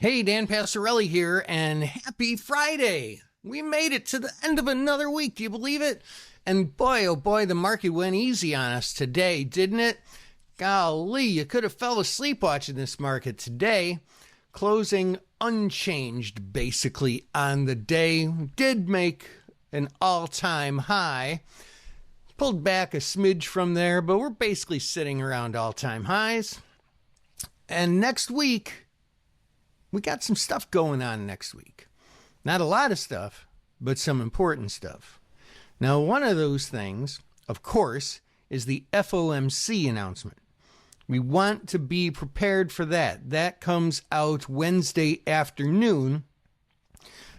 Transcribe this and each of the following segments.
Hey, Dan Passarelli here, and happy Friday. We made it to the end of another week. Do you believe it? And boy, oh boy, the market went easy on us today, didn't it? Golly, you could have fell asleep watching this market today. Closing unchanged, basically, on the day. Did make an all-time high. Pulled back a smidge from there, but we're basically sitting around all-time highs. And next week, we got some stuff going on next week. Not a lot of stuff, but some important stuff. Now, one of those things, of course, is the FOMC announcement. We want to be prepared for that. That comes out Wednesday afternoon.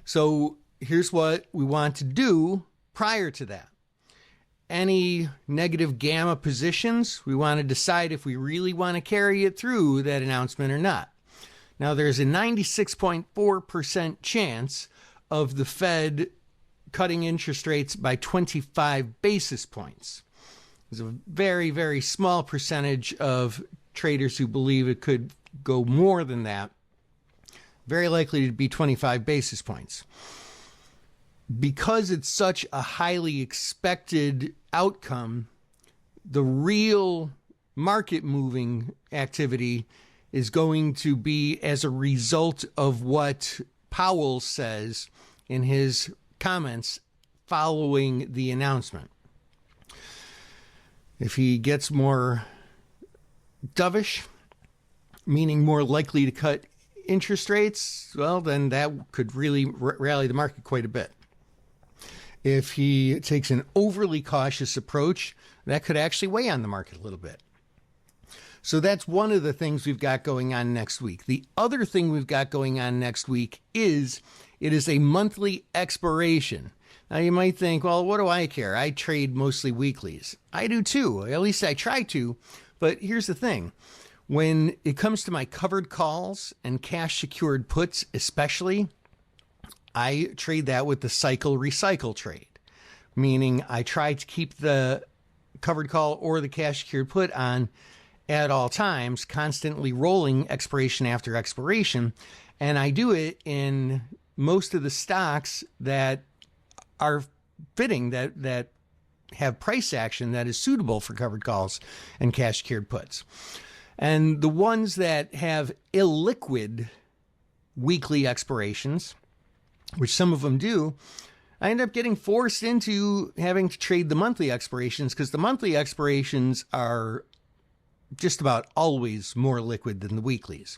So here's what we want to do prior to that. Any negative gamma positions, we want to decide if we really want to carry it through that announcement or not. Now, there's a 96.4% chance of the Fed cutting interest rates by 25 basis points. There's a very, very small percentage of traders who believe it could go more than that. Very likely to be 25 basis points. Because it's such a highly expected outcome, the real market moving activity is going to be as a result of what Powell says in his comments following the announcement. If he gets more dovish, meaning more likely to cut interest rates, well, then that could really rally the market quite a bit. If he takes an overly cautious approach, that could actually weigh on the market a little bit. So that's one of the things we've got going on next week. The other thing we've got going on next week is it is a monthly expiration. Now you might think, well, what do I care? I trade mostly weeklies. I do too. At least I try to. But here's the thing. When it comes to my covered calls and cash secured puts especially, I trade that with the cycle recycle trade, meaning I try to keep the covered call or the cash secured put on at all times, constantly rolling expiration after expiration. And I do it in most of the stocks that are fitting, that have price action that is suitable for covered calls and cash secured puts. And the ones that have illiquid weekly expirations, which some of them do, I end up getting forced into having to trade the monthly expirations because the monthly expirations are just about always more liquid than the weeklies.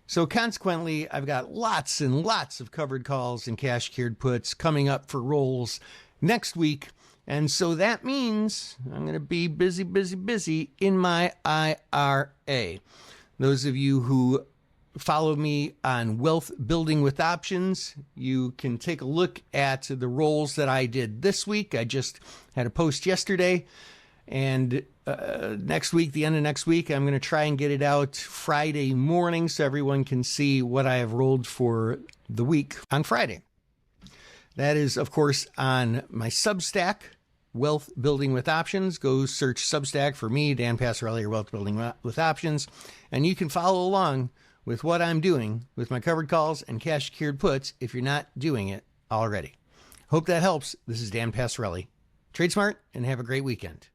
So consequently, I've got lots and lots of covered calls and cash secured puts coming up for rolls next week. And so that means I'm going to be busy in my IRA. Those of you who follow me on Wealth Building with Options, you can take a look at the rolls that I did this week. I just had a post yesterday. And next week, the end of next week, I'm going to try and get it out Friday morning so everyone can see what I have rolled for the week on Friday. That is, of course, on my Substack, Wealth Building with Options. Go search Substack for me, Dan Passarelli, or Wealth Building with Options, and you can follow along with what I'm doing with my covered calls and cash secured puts if you're not doing it already. Hope that helps. This is Dan Passarelli. Trade smart and have a great weekend.